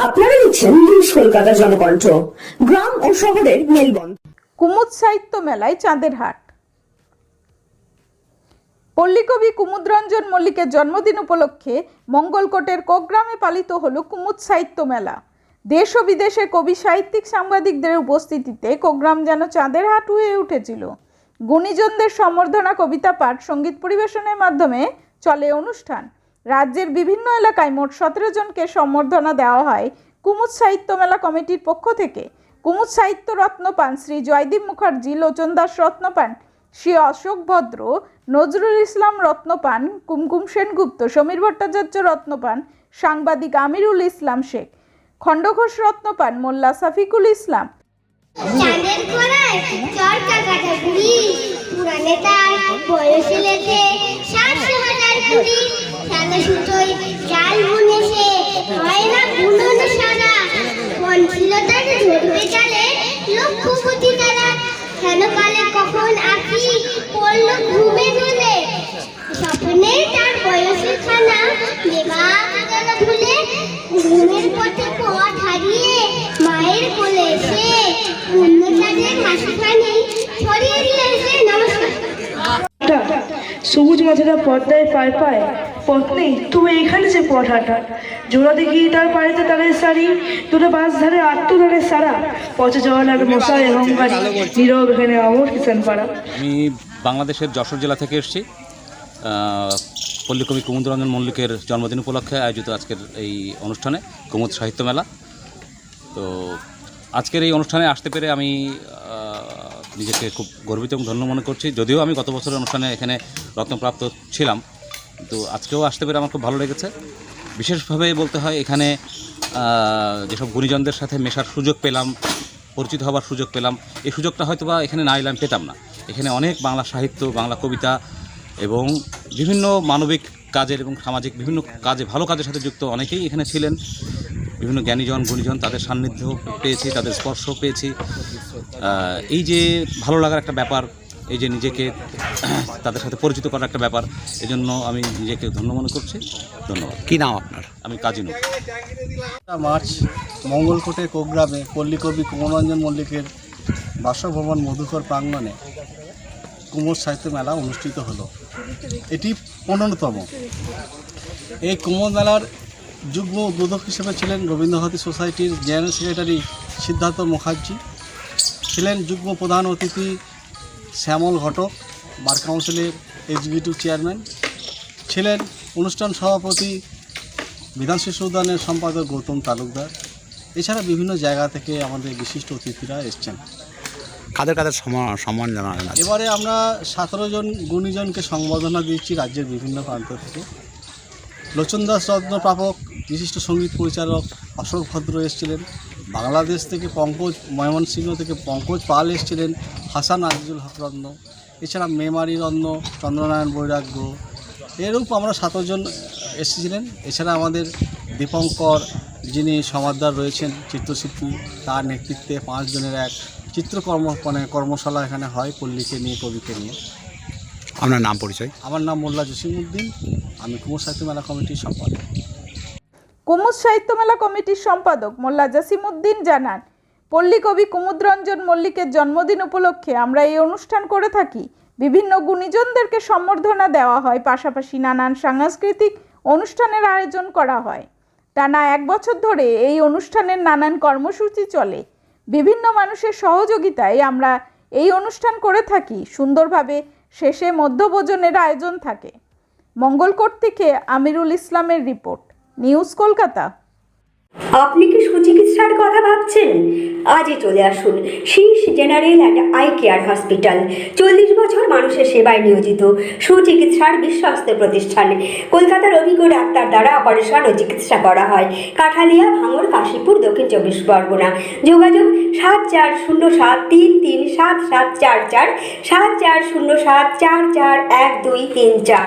আপনারা দেখছেন নিউজ কলকাতা জনকণ্ঠ। গ্রাম ও শহরের মেলবন্ধন। কুমুদ সাহিত্য মেলায় চাঁদের হাট। পল্লীকবি কুমুদরঞ্জন মল্লিকের জন্মদিন উপলক্ষে মঙ্গলকোটের কোকগ্রামে পালিত হলো কুমুদ সাহিত্য মেলা। দেশ ও বিদেশের কবি, সাহিত্যিক, সাংবাদিকদের উপস্থিতিতে কোকগ্রাম যেন চাঁদের হাট হয়ে উঠেছিল। গুণীজনদের সম্বর্ধনা, কবিতা পাঠ, সঙ্গীত পরিবেশনের মাধ্যমে চলে অনুষ্ঠান। রাজ্যের বিভিন্ন এলাকায় মোট 17 জনকে সম্বর্ধনা দেওয়া হয় কুমুদ সাহিত্য মেলা কমিটির পক্ষ থেকে। কুমুদ সাহিত্য রত্ন পান শ্রী জয়দীপ মুখার্জি, লোচন দাস রত্ন পান শ্রী অশোক ভদ্র, নজরুল ইসলাম রত্ন পান কুমকুম সেনগুপ্ত, সমীর ভট্টাচার্য রত্ন পান সাংবাদিক আমিরুল ইসলাম শেখ, খণ্ডঘোষ রত্ন পান মোল্লা সাফিকুল ইসলাম। চাঁদের ঘোড়ায় চরকা কাটা বুড়ি, পুরানে তার বয়সে লেগে 700,000 কুড়ি, সাদা সুতোয় জাল বুনেছে হয় না বুনন সারা, মন ছিল তার ঝরবে চালে লক্ষ্যপতি তারা, কেন কালে কখন আঁকি পড়ল ঘুমে ধুলে, স্বপ্নে তার বয়সের খানা দেবা গেল ভুলে, ঘুমের পথে পথ হারিয়ে মায়ের কোলে এসে অন্যদের হাসিখানি ছড়িয়ে দিয়েছে। নমস্কার। সবুজ মাথাটা পর্দায় পায় পায় পথ নেই, তবে এখানে যে পথ হাঁটা জোড়া দেখি তার পাড়িতে তারের শাড়ি, দুটো বাস ধারে আত্মধারে সারা, পচে যাওয়া লাগে মশাই অহংকারী, নীরব এখানে অমর কিষান পাড়া। আমি বাংলাদেশের যশোর জেলা থেকে এসেছি। পল্লীকবি কুমুদরঞ্জন মল্লিকের জন্মদিন উপলক্ষে আয়োজিত আজকের এই অনুষ্ঠানে কুমুদ সাহিত্য মেলা। তো আজকের এই অনুষ্ঠানে আসতে পেরে আমি নিজেকে খুব গর্বিত এবং ধন্য মনে করছি। যদিও আমি গত বছরের অনুষ্ঠানে এখানে রত্নপ্রাপ্ত ছিলাম, তো আজকেও আসতে পেরে আমার খুব ভালো লেগেছে। বিশেষভাবে বলতে হয়, এখানে যেসব গুণীজনদের সাথে মেশার সুযোগ পেলাম, পরিচিত হবার সুযোগ পেলাম, এই সুযোগটা হয়তো বা এখানে না এলাম পেতাম না। এখানে অনেক বাংলা সাহিত্য, বাংলা কবিতা এবং বিভিন্ন মানবিক কাজের এবং সামাজিক বিভিন্ন কাজে, ভালো কাজের সাথে যুক্ত অনেকেই এখানে ছিলেন। বিভিন্ন জ্ঞানীজন, গুণীজন, তাদের সান্নিধ্য পেয়েছি, তাদের স্পর্শ পেয়েছি। এই যে ভালো লাগার একটা ব্যাপার, এই যে নিজেকে তাদের সাথে পরিচিত করার একটা ব্যাপার, এজন্য আমি নিজেকে ধন্য মনে করছি। ধন্যবাদ। কী নাম আপনার? আমি কাজী নূর। মার্চ মঙ্গলকোটে কোকগ্রামে পল্লীকবি কুমুদরঞ্জন মল্লিকের বাসভবন মধুকর প্রাঙ্গণে কুমুদ সাহিত্য মেলা অনুষ্ঠিত হলো। এটি 15তম। এই কুমুদ মেলার যুগ্ম উদ্বোধক হিসেবে ছিলেন রবীন্দ্রভারতী সোসাইটির জেনারেল সেক্রেটারি সিদ্ধার্থ মুখার্জি, ছিলেন যুগ্ম প্রধান অতিথি শ্যামল ঘটক, বার কাউন্সিলের এক্সিকিউটিভ চেয়ারম্যান, ছিলেন অনুষ্ঠান সভাপতি বিধান শিশু উদ্যানের সম্পাদক গৌতম তালুকদার। এছাড়া বিভিন্ন জায়গা থেকে আমাদের বিশিষ্ট অতিথিরা এসছেন। কাদের কাদের সম্মান জানালেন? এবারে আমরা 17 জন গুণীজনকে সংবর্ধনা দিচ্ছি রাজ্যের বিভিন্ন প্রান্ত থেকে। লোচন দাস রত্ন প্রাপক বিশিষ্ট সঙ্গীত পরিচালক অশোক ভদ্র এসেছিলেন। বাংলাদেশ থেকে ময়মনসিংহ থেকে পঙ্কজ পাল এসেছিলেন, হাসান আজিজুল হক রত্ন, এছাড়া মেমারি রত্ন, চন্দ্রনারায়ণ বৈরাগ্য, এরূপ আমরা 17 জন এসেছিলেন। এছাড়া আমাদের দীপঙ্কর, যিনি সমাদদার রয়েছেন চিত্রশিল্পী, তার নেতৃত্বে 5 জনের এক কর্মশালা এখানে হয় পল্লীকে নিয়ে, কবিকে নিয়ে। আপনার নাম পরিচয়? আমার নাম মোল্লা জসিমউদ্দিন, আমি কুমুদ সাহিত্য মেলা কমিটির সম্পাদক। কুমুদ সাহিত্য মেলা কমিটির সম্পাদক মোল্লা জসিমউদ্দিন জানান, পল্লীকবি কুমুদরঞ্জন মল্লিকের জন্মদিন উপলক্ষে আমরা এই অনুষ্ঠান করে থাকি। বিভিন্ন গুণীজনদেরকে সম্বর্ধনা দেওয়া হয়, পাশাপাশি নানান সাংস্কৃতিক অনুষ্ঠানের আয়োজন করা হয়। টানা 1 বছর ধরে এই অনুষ্ঠানের নানান কর্মসূচি চলে। বিভিন্ন মানুষের সহযোগিতায় আমরা এই অনুষ্ঠান করে থাকি। সুন্দরভাবে শেষে মধ্যভোজনের আয়োজন থাকে। মঙ্গলকোট থেকে আমিরুল ইসলামের রিপোর্ট, নিউজ কলকাতা। আপনি কি সুচিকিৎসার কথা ভাবছেন? আজই চলে আসুন শীর্ষ general and eye care hospital. 40 বছর মানুষের সেবায় নিয়োজিত সুচিকিৎসার বিশ্বস্ত প্রতিষ্ঠান। কলকাতার অভিজ্ঞ ডাক্তার দ্বারা অপারেশন ও চিকিৎসা করা হয়। কাঠালিয়া, ভাঙড়, কাশীপুর, দক্ষিণ 24 পরগনা। যোগাযোগ 7407337744, 7407441234।